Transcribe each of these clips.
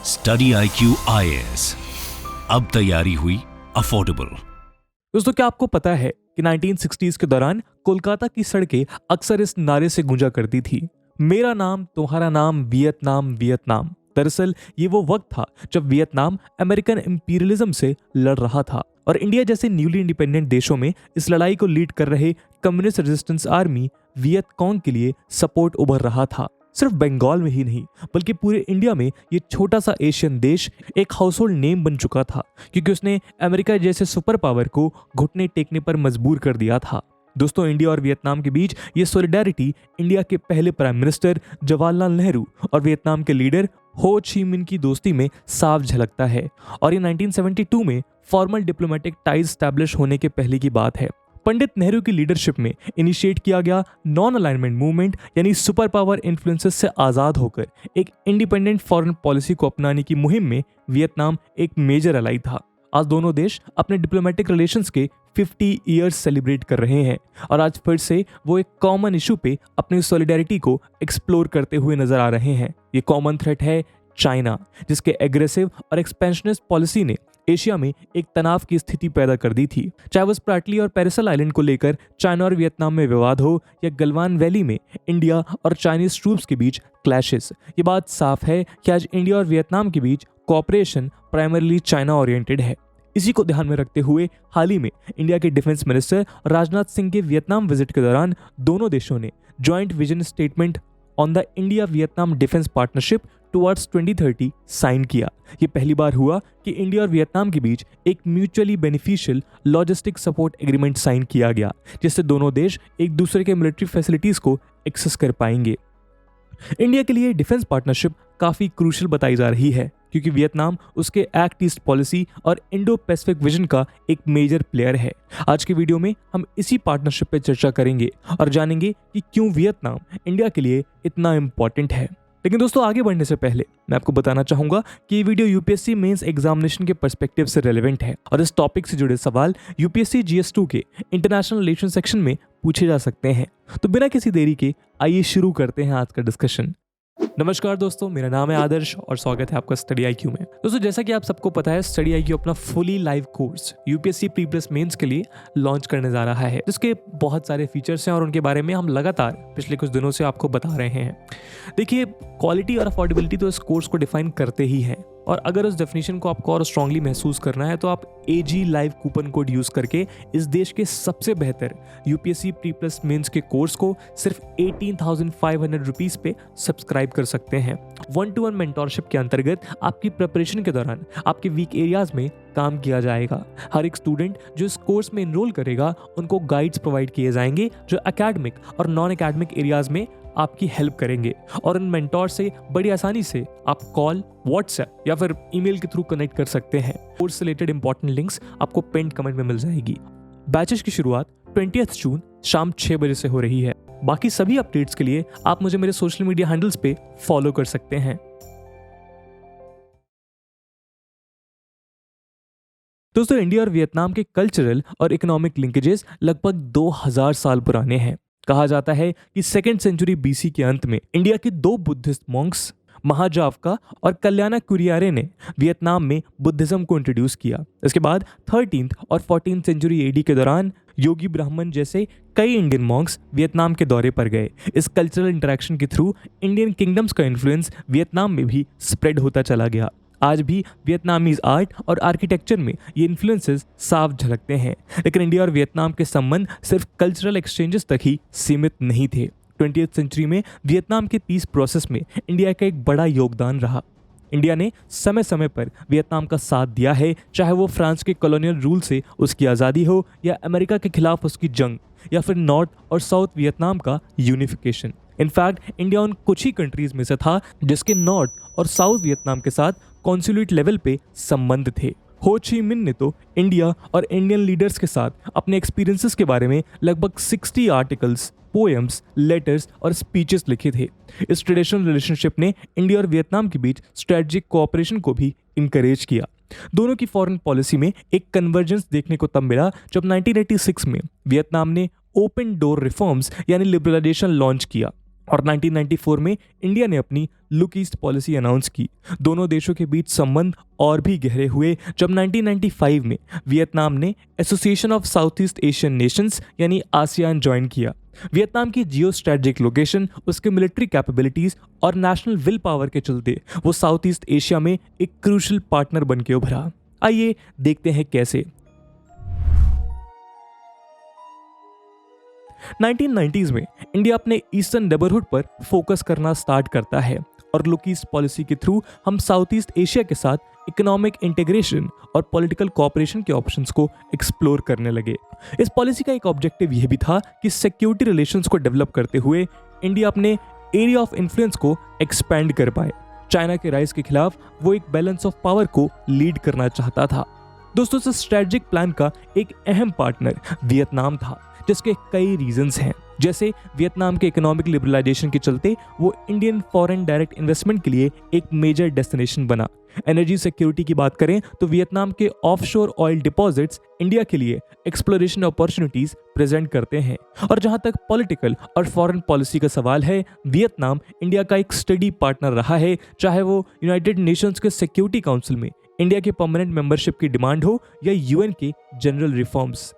Study IQ IAS, अब तैयारी हुई अफोर्डेबल। दोस्तों, क्या आपको पता है कि 1960s के दौरान कोलकाता की सड़कें अक्सर इस नारे से गूंजा करती थी, मेरा नाम तुम्हारा नाम वियतनाम वियतनाम। दरअसल ये वो वक्त था जब वियतनाम अमेरिकन इंपीरियलिज्म से लड़ रहा था और इंडिया जैसे न्यूली इंडिपेंडेंट देशों में इस लड़ाई को लीड कर रहे कम्युनिस्ट रेजिस्टेंस आर्मी वियतकॉन्ग के लिए सपोर्ट उभर रहा था। सिर्फ बंगाल में ही नहीं बल्कि पूरे इंडिया में ये छोटा सा एशियन देश एक हाउसहोल्ड नेम बन चुका था, क्योंकि उसने अमेरिका जैसे सुपर पावर को घुटने टेकने पर मजबूर कर दिया था। दोस्तों, इंडिया और वियतनाम के बीच ये सॉलिडेरिटी इंडिया के पहले प्राइम मिनिस्टर जवाहरलाल नेहरू और वियतनाम के लीडर हो ची मिन की दोस्ती में साफ झलकता है और ये 1972 में फॉर्मल डिप्लोमेटिक टाइज स्टैब्लिश होने के पहले की बात है। पंडित नेहरू की लीडरशिप में इनिशिएट किया गया नॉन अलाइनमेंट मूवमेंट यानी सुपर पावर इन्फ्लुएंसेस से आज़ाद होकर एक इंडिपेंडेंट फॉरेन पॉलिसी को अपनाने की मुहिम में वियतनाम एक मेजर अलाई था। आज दोनों देश अपने डिप्लोमेटिक रिलेशंस के 50 ईयर्स सेलिब्रेट कर रहे हैं और आज फिर से वो एक कॉमन इशू पे अपनी सॉलिडेरिटी को एक्सप्लोर करते हुए नजर आ रहे हैं। ये कॉमन थ्रेट है चाइना, जिसके एग्रेसिव और एक्सपेंशनिस्ट पॉलिसी ने एशिया में एक तनाव की स्थिति पैदा कर दी थी। चाहे वो स्प्राटली और पेरिसल आइलैंड को लेकर चाइना और वियतनाम में विवाद हो या गलवान वैली में इंडिया और चाइनीज ट्रूप्स के बीच क्लैशेस, ये बात साफ है कि आज इंडिया और वियतनाम के बीच कोऑपरेशन प्राइमरीली चाइना ओरिएंटेड है। इसी को ध्यान में रखते हुए हाल ही में इंडिया के डिफेंस मिनिस्टर राजनाथ सिंह के वियतनाम विजिट के दौरान दोनों देशों ने joint vision statement on the India Vietnam defence partnership towards 2030 sign किया। ये पहली बार हुआ कि इंडिया और वियतनाम के बीच एक mutually beneficial logistic support agreement sign किया गया, जिससे दोनों देश एक दूसरे के मिलिट्री फैसिलिटीज को एक्सेस कर पाएंगे। इंडिया के लिए डिफेंस पार्टनरशिप काफी क्रूशियल बताई जा रही है, क्योंकि वियतनाम उसके एक्ट ईस्ट पॉलिसी और इंडो पैसिफिक विजन का एक मेजर प्लेयर है। आज के वीडियो में हम इसी पार्टनरशिप पे चर्चा करेंगे और जानेंगे कि क्यों वियतनाम इंडिया के लिए इतना इंपॉर्टेंट है। लेकिन दोस्तों, आगे बढ़ने से पहले मैं आपको बताना चाहूंगा कि ये वीडियो यूपीएससी मेंस एग्जामिनेशन के पर्सपेक्टिव से रेलेवेंट है और इस टॉपिक से जुड़े सवाल यूपीएससी GS2 के इंटरनेशनल रिलेशन सेक्शन में पूछे जा सकते हैं। तो बिना किसी देरी के आइए शुरू करते हैं आज का डिस्कशन। नमस्कार दोस्तों, मेरा नाम है आदर्श और स्वागत है आपका स्टडी IQ में। दोस्तों, जैसा कि आप सबको पता है, स्टडी IQ अपना fully live course UPSC pre plus mains के लिए लॉन्च करने जा रहा है, जिसके बहुत सारे फीचर्स हैं और उनके बारे में हम लगातार पिछले कुछ दिनों से आपको बता रहे हैं। देखिए, क्वालिटी और अफोर्डेबिलिटी तो इस कोर्स को डिफाइन करते ही हैं, और अगर उस डेफिनेशन को आपको और स्ट्रांगली महसूस करना है तो आप AG live coupon code use करके इस देश के सबसे बेहतर यूपीएससी प्री प्लस मेंस के कोर्स को सिर्फ 18,500 रुपीज पे सब्सक्राइब कर सकते हैं। 1-to-1 मेंटोरशिप के अंतर्गत आपकी प्रिपरेशन के दौरान आपके वीक एरियाज में काम किया जाएगा। हर एक स्टूडेंट जो इस कोर्स में इनरोल करेगा उनको गाइड्स प्रोवाइड किए जाएंगे जो एकेडमिक और नॉन एकेडमिक एरियाज में आपकी हेल्प करेंगे, और उन मेंटोर से बड़ी आसानी से आप कॉल, व्हाट्सएप या फिर ईमेल के थ्रू कनेक्ट कर सकते हैं। कोर्स से रिलेटेड इंपॉर्टेंट लिंक्स आपको पिन्ड कमेंट में मिल जाएगी। बैचेस की शुरुआत 20 जून शाम 6 बजे से हो रही है। बाकी सभी अपडेट्स के लिए आप मुझे मेरे सोशल मीडिया हैंडल्स पे फॉलो कर सकते हैं। दोस्तों, इंडिया और वियतनाम के कल्चरल और इकोनॉमिक लिंकेजेस लगभग 2000 साल पुराने हैं। कहा जाता है कि 2nd सेंचुरी BC के अंत में इंडिया के 2 बुद्धिस्ट मॉन्क्स महाजावका और कल्याणा कुरियारे ने वियतनाम में बुद्धिज्म को इंट्रोड्यूस किया। इसके बाद 13th और 14th सेंचुरी AD के दौरान योगी ब्राह्मण जैसे कई इंडियन मॉन्क्स वियतनाम के दौरे पर गए। इस कल्चरल इंटरेक्शन के थ्रू इंडियन किंगडम्स का इन्फ्लुएंस वियतनाम में भी स्प्रेड होता चला गया। आज भी वियतनामीज आर्ट और आर्किटेक्चर में ये इन्फ्लुएंसेस साफ झलकते हैं, लेकिन इंडिया और वियतनाम के संबंध सिर्फ कल्चरल एक्सचेंजेस तक ही सीमित नहीं थे। 20th सेंचुरी में वियतनाम के पीस प्रोसेस में इंडिया का एक बड़ा योगदान रहा। इंडिया ने समय समय पर वियतनाम का साथ दिया है, चाहे वो फ्रांस के कॉलोनियल रूल से उसकी आज़ादी हो या अमेरिका के खिलाफ उसकी जंग या फिर नॉर्थ और साउथ वियतनाम का यूनिफिकेशन। इनफैक्ट इंडिया उन कुछ ही कंट्रीज में से था जिसके नॉर्थ और साउथ वियतनाम के साथ कॉन्सुलेट लेवल पे संबंध थे। हो ची मिन ने तो इंडिया और इंडियन लीडर्स के साथ अपने एक्सपीरियंसेस के बारे में लगभग 60 आर्टिकल्स, पोएम्स, लेटर्स और स्पीचेस लिखे थे। इस ट्रेडिशनल रिलेशनशिप ने इंडिया और वियतनाम के बीच स्ट्रेटेजिक कोऑपरेशन को भी इंकरेज किया। दोनों की फॉरेन पॉलिसी में एक कन्वर्जेंस देखने को तब मिला जब 1986 में वियतनाम ने ओपन डोर रिफॉर्म्स यानी लिबरलाइजेशन लॉन्च किया। और 1994 में इंडिया ने अपनी लुक ईस्ट पॉलिसी अनाउंस की। दोनों देशों के बीच संबंध और भी गहरे हुए जब 1995 में वियतनाम ने association of south east Asian Nations यानी आसियान ज्वाइन किया। वियतनाम की जियो स्ट्रेटेजिक लोकेशन, उसके मिलिट्री कैपेबिलिटीज और नेशनल विल पावर के चलते वो साउथ ईस्ट एशिया में एक क्रूशल पार्टनर बन के उभरा। आइए देखते हैं कैसे। 1990s में इंडिया अपने ईस्टर्न नेबरहुड पर फोकस करना स्टार्ट करता है और लुक ईस्ट पॉलिसी के थ्रू हम साउथ ईस्ट एशिया के साथ इकोनॉमिक इंटीग्रेशन और पॉलिटिकल कोऑपरेशन के ऑप्शंस को एक्सप्लोर करने लगे। इस पॉलिसी का एक ऑब्जेक्टिव यह भी था कि सिक्योरिटी रिलेशंस को डेवलप करते हुए इंडिया अपने एरिया ऑफ इन्फ्लुएंस को एक्सपैंड कर पाए। चाइना के राइज के खिलाफ वो एक बैलेंस ऑफ पावर को लीड करना चाहता था। दोस्तों, इस स्ट्रेटेजिक प्लान का एक अहम पार्टनर वियतनाम था, जिसके कई रीजंस हैं। जैसे वियतनाम के इकोनॉमिक लिबरलाइजेशन के चलते वो इंडियन फॉरेन डायरेक्ट इन्वेस्टमेंट के लिए एक मेजर डेस्टिनेशन बना। एनर्जी सिक्योरिटी की बात करें तो वियतनाम के ऑफशोर ऑयल डिपॉजिट्स इंडिया के लिए एक्सप्लोरेशन अपॉर्चुनिटीज प्रेजेंट करते हैं। और जहां तक पॉलिटिकल और फॉरेन पॉलिसी का सवाल है, वियतनाम इंडिया का एक स्टडी पार्टनर रहा है, चाहे वो यूनाइटेड नेशंस के सिक्योरिटी काउंसिल में इंडिया के परमानेंट मेंबरशिप की डिमांड हो या यूएन के जनरल रिफॉर्म्स।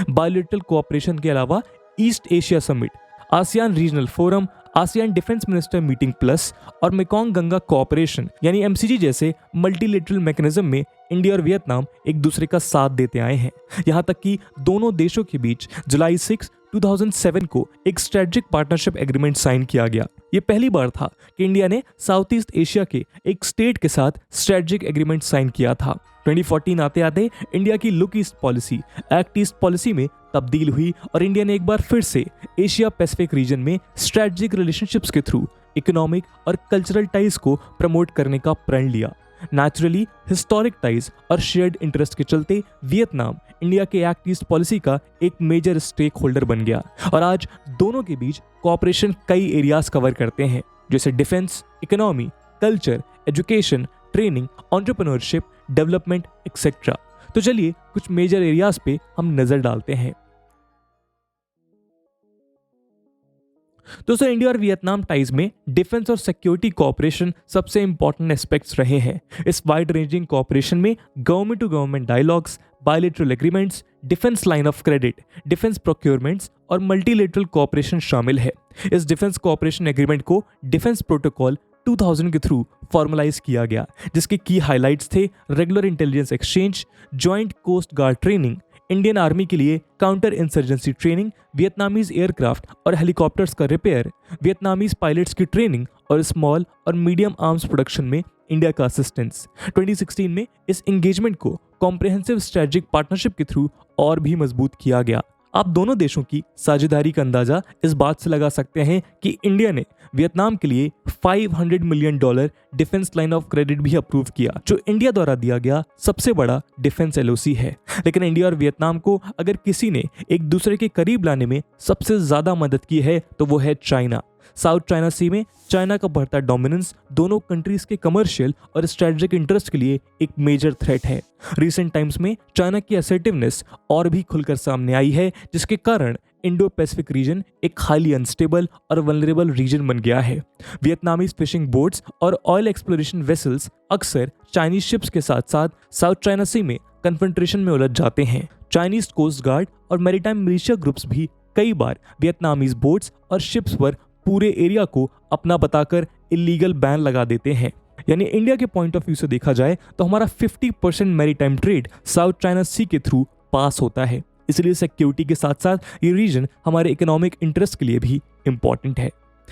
बायलैटरल कोऑपरेशन के अलावा east Asia summit, ASEAN regional forum, ASEAN defence minister meeting plus और मेकोंग गंगा कोऑपरेशन यानी एमसीजी जैसे मल्टीलेटरल मैकेनिज्म में इंडिया और वियतनाम एक दूसरे का साथ देते आए हैं। यहां तक कि दोनों देशों के बीच जुलाई 6, 2007 को एक स्ट्रेटेजिक पार्टनरशिप एग्रीमेंट साइन किया गया। ये पहली बार था कि इंडिया ने साउथ ईस्ट एशिया के एक स्टेट के साथ स्ट्रेटेजिक एग्रीमेंट साइन किया था। 2014 आते आते इंडिया की look east policy act east policy में तब्दील हुई और इंडिया ने एक बार फिर से एशिया पैसिफिक रीजन में स्ट्रेटेजिक रिलेशनशिप्स के थ्रू इकोनॉमिक और कल्चरल टाइज को प्रमोट करने का प्रण लिया। नेचुरली हिस्टोरिक टाइज और शेयर्ड इंटरेस्ट के चलते वियतनाम इंडिया के एक्ट ईस्ट पॉलिसी का एक मेजर स्टेक होल्डर बन गया और आज दोनों के बीच कोऑपरेशन कई एरियाज कवर करते हैं, जैसे defence, economy, culture, education, training, entrepreneurship, development etcetera. तो चलिए कुछ मेजर एरियाज पे हम नजर डालते हैं। दोस्तों, इंडिया और वियतनाम टाइज में डिफेंस और सिक्योरिटी कोऑपरेशन सबसे इंपॉर्टेंट एस्पेक्ट्स रहे हैं। इस वाइड रेंजिंग कोऑपरेशन में government to government dialogues, bilateral agreements, defence line of credit, defence procurements और मल्टीलेटरल कोऑपरेशन शामिल है। इस डिफेंस कोऑपरेशन एग्रीमेंट को डिफेंस प्रोटोकॉल 2000 के थ्रू फॉर्मलाइज किया गया, जिसके की हाइलाइट्स थे regular intelligence exchange, joint coast guard training, Indian army के लिए counter insurgency training, Vietnamese aircraft और हेलीकॉप्टर्स का रिपेयर, वियतनामीज पायलट्स की ट्रेनिंग और स्मॉल और मीडियम आर्म्स प्रोडक्शन में इंडिया का असिस्टेंस। 2016 में इस एंगेजमेंट को कॉम्प्रिहेंसिव स्ट्रेटेजिक पार्टनरशिप के थ्रू और भी मजबूत किया गया। आप दोनों देशों की साझेदारी का अंदाजा इस बात से लगा सकते हैं कि इंडिया ने वियतनाम के लिए $500 million defence line of credit भी अप्रूव किया, जो इंडिया द्वारा दिया गया सबसे बड़ा डिफेंस एलओसी है। लेकिन इंडिया और वियतनाम को अगर किसी ने एक दूसरे के करीब लाने में सबसे ज्यादा मदद की है तो वो है चाइना। साउथ चाइना सी में चाइना का बढ़ता डोमिनेंस दोनों कंट्रीज के कमर्शियल और स्ट्रेटेजिक इंटरेस्ट के लिए एक मेजर थ्रेट है। रिसेंट टाइम्स में चाइना की असर्टिवनेस और भी खुलकर सामने आई है, जिसके कारण इंडो पैसिफिक रीजन एक हाईली अनस्टेबल और वल्नरेबल रीजन बन गया है। वियतनामीज फिशिंग बोट्स और ऑयल एक्सप्लोरेशन वेसल्स अक्सर चाइनीज शिप्स के साथ साथ साउथ चाइना सी में कन्फ्रंटेशन में उलझ जाते हैं। चाइनीज कोस्ट गार्ड और मैरीटाइम मिलिशिया ग्रुप्स भी कई बार वियतनामीज बोट्स और शिप्स पर पूरे एरिया को अपना बताकर इलीगल बैन लगा देते हैं। यानी इंडिया के पॉइंट ऑफ व्यू से देखा जाए तो हमारा 50% मैरीटाइम ट्रेड साउथ चाइना सी के थ्रू पास होता है। इसलिए सिक्योरिटी के साथ साथ ये रीजन हमारे इकोनॉमिक इंटरेस्ट के लिए भी इंपॉर्टेंट है।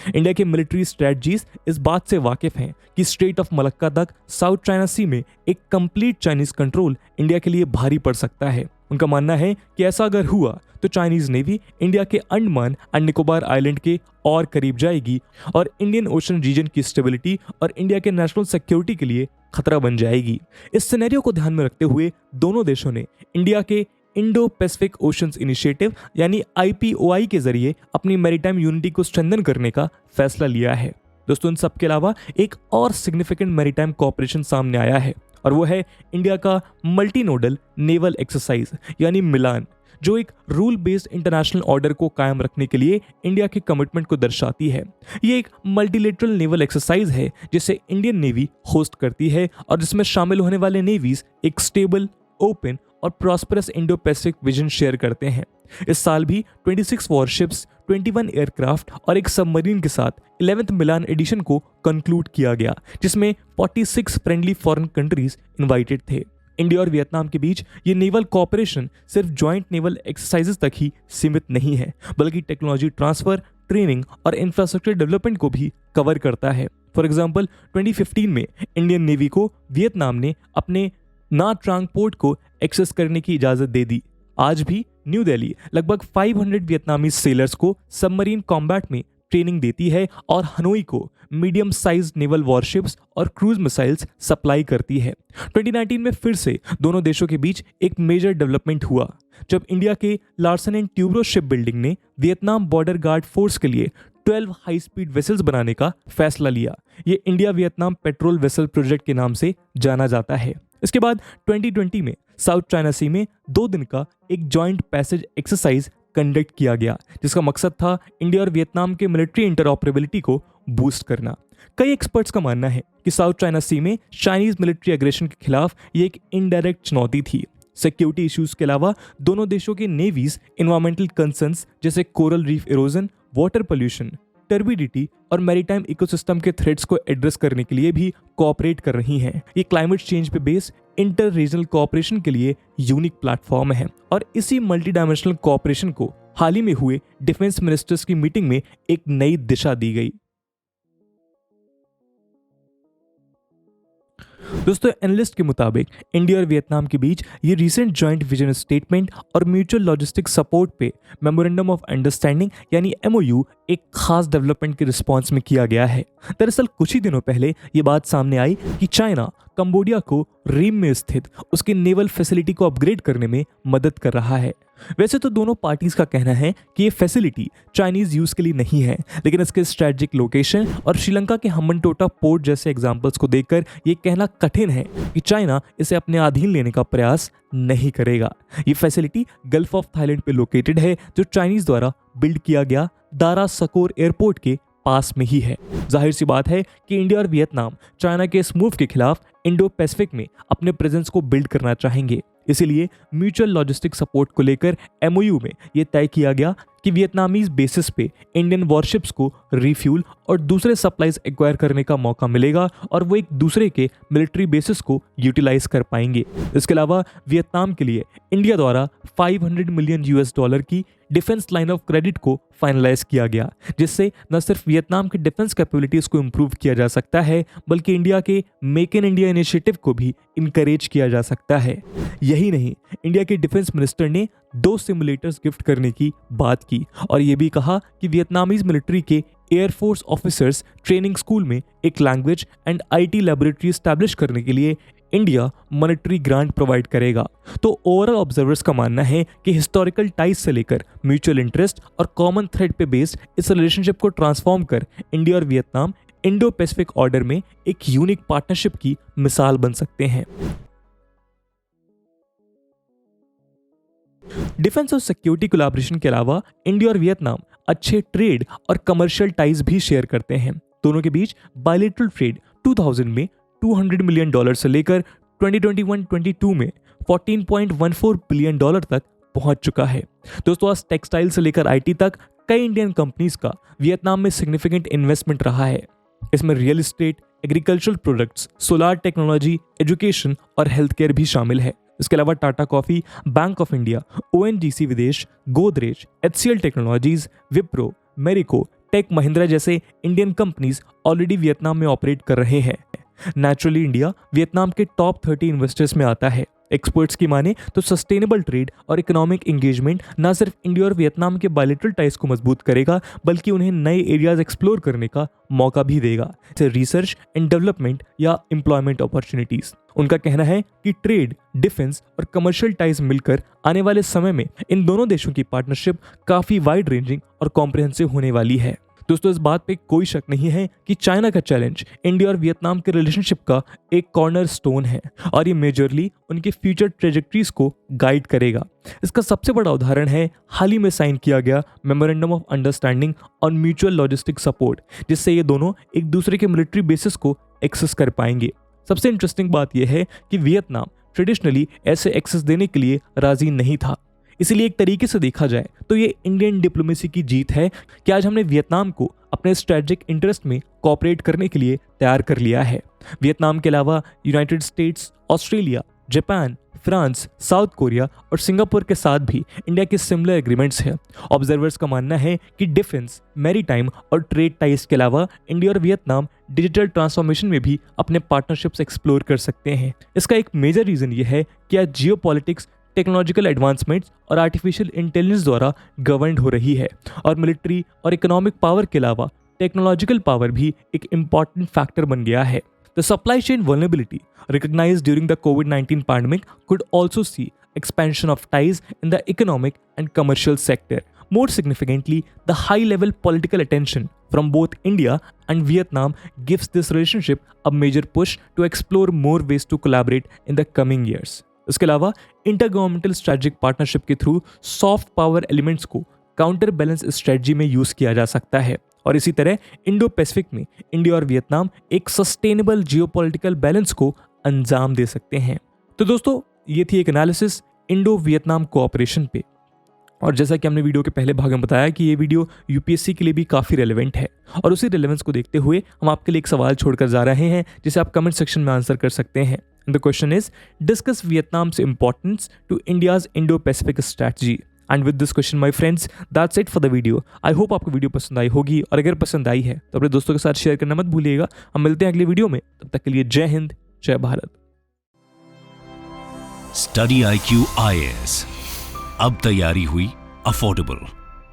इंडिया के मिलिट्री स्ट्रेटजीज इस बात से वाकिफ हैं कि स्ट्रेट ऑफ मलक्का तक साउथ चाइना सी में एक कंप्लीट चाइनीज कंट्रोल इंडिया के लिए भारी पड़ सकता है। उनका मानना है कि ऐसा अगर हुआ तो चाइनीज नेवी इंडिया के अंडमान एंड निकोबार आइलैंड के और करीब जाएगी और इंडियन ओशन रीजन की स्टेबिलिटी और इंडिया के नेशनल सिक्योरिटी के लिए खतरा बन जाएगी। इस सिनेरियो को ध्यान में रखते हुए दोनों देशों ने इंडिया के इंडो पैसिफिक ओशंस इनिशिएटिव यानी IPOI के जरिए अपनी मैरीटाइम यूनिटी को स्ट्रेंथन करने का फैसला लिया है। दोस्तों, इन सब के अलावा एक और सिग्निफिकेंट मैरीटाइम कोऑपरेशन सामने आया है और वो है इंडिया का मल्टी नोडल नेवल एक्सरसाइज यानी मिलान, जो एक रूल बेस्ड इंटरनेशनल ऑर्डर को कायम रखने के लिए इंडिया के कमिटमेंट को दर्शाती है। ये एक मल्टीलेटरल नेवल एक्सरसाइज है जिसे इंडियन नेवी होस्ट करती है और जिसमें शामिल होने वाले नेवीज एक स्टेबल, ओपन और prosperous Indo Pacific vision share करते हैं। इस साल भी 26 वॉरशिप्स, 21 एयरक्राफ्ट और एक सबमरीन के साथ 11th मिलान एडिशन को कंक्लूड किया गया, जिसमें 46 फ्रेंडली फॉरेन कंट्रीज इनवाइटेड थे। इंडिया और वियतनाम के बीच ये नेवल कोऑपरेशन सिर्फ जॉइंट नेवल एक्सरसाइजेस तक ही सीमित नहीं है, बल्कि टेक्नोलॉजी ट्रांसफर, ट्रेनिंग और इंफ्रास्ट्रक्चर डेवलपमेंट को भी कवर करता है। फॉर एग्जाम्पल 2015 में इंडियन नेवी को वियतनाम ने अपने ना ट्रांग पोर्ट को एक्सेस करने की इजाजत दे दी। आज भी न्यू दिल्ली लगभग 500 वियतनामी सेलर्स को सबमरीन कॉम्बैट में ट्रेनिंग देती है और हनोई को मीडियम साइज नेवल वॉरशिप्स और क्रूज मिसाइल्स सप्लाई करती है। 2019 में फिर से दोनों देशों के बीच एक मेजर डेवलपमेंट हुआ जब इंडिया के Larsen and Toubro ship building ने वियतनाम बॉर्डर गार्ड फोर्स के लिए 12 हाई स्पीड वेसल्स बनाने का फैसला लिया। ये India Vietnam patrol vessel project के नाम से जाना जाता है। इसके बाद 2020 में साउथ चाइना सी में 2 दिन का एक जॉइंट पैसेज एक्सरसाइज कंडक्ट किया गया, जिसका मकसद था इंडिया और वियतनाम के मिलिट्री इंटरऑपरेबिलिटी को बूस्ट करना। कई एक्सपर्ट्स का मानना है कि साउथ चाइना सी में चाइनीज मिलिट्री एग्रेशन के खिलाफ ये एक इनडायरेक्ट चुनौती थी। सिक्योरिटी इश्यूज के अलावा दोनों देशों के नेवीज एनवायरमेंटल कंसर्न्स जैसे coral reef erosion, water pollution, turbidity और मैरीटाइम इकोसिस्टम के थ्रेट्स को एड्रेस करने के लिए भी कोऑपरेट कर रही हैं। ये क्लाइमेट चेंज पे बेस्ड इंटर रीजनल कोऑपरेशन के लिए यूनिक प्लेटफॉर्म है और इसी मल्टी डायमेंशनल कोऑपरेशन को हाल ही में हुए डिफेंस मिनिस्टर्स की मीटिंग में एक नई दिशा दी गई। दोस्तों, एनालिस्ट के मुताबिक इंडिया और वियतनाम के बीच ये रीसेंट जॉइंट विजन स्टेटमेंट और म्यूचुअल लॉजिस्टिक सपोर्ट पे मेमोरेंडम ऑफ अंडरस्टैंडिंग यानी MOU एक खास डेवलपमेंट के रिस्पॉन्स में किया गया है। दरअसल कुछ ही दिनों पहले ये बात सामने आई कि चाइना कंबोडिया को रीम में स्थित उसकी नेवल फैसिलिटी को अपग्रेड करने में मदद कर रहा है। वैसे तो दोनों पार्टीज का कहना है कि ये फैसिलिटी चाइनीज यूज के लिए नहीं है, लेकिन इसके स्ट्रेटेजिक लोकेशन और श्रीलंका के हम्बनटोटा पोर्ट जैसे एग्जांपल्स को देखकर ये कहना कठिन है कि चाइना इसे अपने अधीन लेने का प्रयास नहीं करेगा। ये फैसिलिटी गल्फ ऑफ थाईलैंड पे लोकेटेड है, जो चाइनीज द्वारा बिल्ड किया गया दारा सकोर एयरपोर्ट के पास में ही है। जाहिर सी बात है कि इंडिया और वियतनाम चाइना के इस मूव के खिलाफ इंडो पैसिफिक में अपने प्रेजेंस को बिल्ड करना चाहेंगे। इसीलिए म्यूचुअल लॉजिस्टिक सपोर्ट को लेकर MOU में यह तय किया गया कि वियतनामीज बेसिस पे इंडियन वॉरशिप्स को रिफ्यूल और दूसरे सप्लाईज एक्वायर करने का मौका मिलेगा और वो एक दूसरे के मिलिट्री बेसिस को यूटिलाइज कर पाएंगे। इसके अलावा वियतनाम के लिए इंडिया द्वारा $500 मिलियन की डिफेंस लाइन ऑफ क्रेडिट को फाइनलाइज किया गया, जिससे न सिर्फ वियतनाम के डिफेंस कैपेबिलिटीज को इंप्रूव किया जा सकता है, बल्कि इंडिया के मेक इन इंडिया इनिशिएटिव को भी इनकरेज किया जा सकता है। यही नहीं, इंडिया के डिफेंस मिनिस्टर ने 2 सिमुलेटर्स गिफ्ट करने की बात की और ये भी कहा कि वियतनामीज मिलिट्री के एयरफोर्स ऑफिसर्स ट्रेनिंग स्कूल में एक language and IT laboratory establish करने के लिए इंडिया मॉनेटरी ग्रांट प्रोवाइड करेगा। तो ओवरऑल ऑब्जर्वर्स का मानना है कि हिस्टोरिकल टाइज से लेकर म्यूचुअल इंटरेस्ट और कॉमन थ्रेड पे बेस्ड इस रिलेशनशिप को ट्रांसफॉर्म कर इंडिया और वियतनाम इंडो पैसिफिक ऑर्डर में एक यूनिक पार्टनरशिप की मिसाल बन सकते हैं। डिफेंस और सिक्योरिटी कोलैबोरेशन के अलावा इंडिया और वियतनाम अच्छे ट्रेड और कमर्शियल टाइज भी शेयर करते हैं। दोनों के बीच बायलैटरल ट्रेड 2000 में $200 मिलियन से लेकर 2021-22 में $14.14 बिलियन तक पहुंच चुका है। दोस्तों, आज टेक्सटाइल से लेकर IT तक कई इंडियन कंपनीज का वियतनाम में सिग्निफिकेंट इन्वेस्टमेंट रहा है। इसमें real estate, agricultural products, solar technology, education और हेल्थ केयर भी शामिल है। इसके अलावा Tata coffee, bank of India, ONGC Videsh, Godrej, HCL technologies, Wipro, Marico, tech Mahindra जैसे इंडियन कंपनीज ऑलरेडी वियतनाम में ऑपरेट कर रहे हैं। नेचुरली इंडिया वियतनाम के टॉप 30 इन्वेस्टर्स में आता है। एक्सपर्ट्स की माने तो सस्टेनेबल ट्रेड और इकोनॉमिक एंगेजमेंट न सिर्फ इंडिया और वियतनाम के बायलैटरल टाइज को मजबूत करेगा, बल्कि उन्हें नए एरियाज एक्सप्लोर करने का मौका भी देगा, जैसे रिसर्च एंड डेवलपमेंट या एम्प्लॉयमेंट अपॉर्चुनिटीज। उनका कहना है कि ट्रेड, डिफेंस और कमर्शियल टाइज मिलकर आने वाले समय में इन दोनों देशों की पार्टनरशिप काफी वाइड रेंजिंग और कॉम्प्रिहेंसिव होने वाली है। दोस्तों इस बात पे कोई शक नहीं है कि चाइना का चैलेंज इंडिया और वियतनाम के रिलेशनशिप का एक कॉर्नर स्टोन है और ये मेजरली उनके फ्यूचर ट्रेजेक्टरीज को गाइड करेगा। इसका सबसे बड़ा उदाहरण है हाल ही में साइन किया गया memorandum of understanding on mutual logistic support, जिससे ये दोनों एक दूसरे के मिलिट्री बेसिस को एक्सेस कर पाएंगे। सबसे इंटरेस्टिंग बात यह है कि वियतनाम ट्रेडिशनली ऐसे एक्सेस देने के लिए राजी नहीं था। इसीलिए एक तरीके से देखा जाए तो ये इंडियन डिप्लोमेसी की जीत है कि आज हमने वियतनाम को अपने स्ट्रेटेजिक इंटरेस्ट में कोऑपरेट करने के लिए तैयार कर लिया है। वियतनाम के अलावा United states, Australia, Japan, France, south Korea और सिंगापुर के साथ भी इंडिया के सिमिलर एग्रीमेंट्स हैं। ऑब्जर्वर्स का मानना है कि डिफेंस, मैरीटाइम और ट्रेड टाइज के अलावा इंडिया और वियतनाम डिजिटल ट्रांसफॉर्मेशन में भी अपने पार्टनरशिप्स एक्सप्लोर कर सकते हैं। इसका एक मेजर रीजन ये है कि आज जियोपॉलिटिक्स टेक्नोलॉजिकल एडवांसमेंट्स और आर्टिफिशियल इंटेलिजेंस द्वारा गवर्न हो रही है और मिलिट्री और इकोनॉमिक पावर के अलावा टेक्नोलॉजिकल पावर भी एक इम्पॉर्टेंट फैक्टर बन गया है। The supply chain vulnerability recognized during the COVID-19 pandemic could also see expansion of ties in the economic and commercial sector. More significantly, the high-level political attention from both India and Vietnam gives this relationship a major push to explore more ways to collaborate in the coming years. इसके अलावा intergovernmental strategic partnership के through soft power elements को counter balance strategy में use किया जा सकता है और इसी तरह इंडो पैसिफिक में इंडिया और वियतनाम एक सस्टेनेबल जियोपॉलिटिकल बैलेंस को अंजाम दे सकते हैं। तो दोस्तों ये थी एक एनालिसिस इंडो वियतनाम कोऑपरेशन पे, और जैसा कि हमने वीडियो के पहले भाग में बताया कि ये वीडियो यूपीएससी के लिए भी काफ़ी रेलेवेंट है और उसी रेलेवेंस को देखते हुए हम आपके लिए एक सवाल छोड़कर जा रहे हैं जिसे आप कमेंट सेक्शन में आंसर कर सकते हैं। The question is discuss Vietnam's importance to India's Indo Pacific strategy. And with this question my friends that's it for the video. I hope आपको वीडियो पसंद आई होगी और अगर पसंद आई है तो अपने दोस्तों के साथ शेयर करना मत भूलिएगा। हम मिलते हैं अगली वीडियो में, तब तक के लिए जय हिंद, जय भारत। स्टडी IQ IAS, अब तैयारी हुई अफोर्डेबल।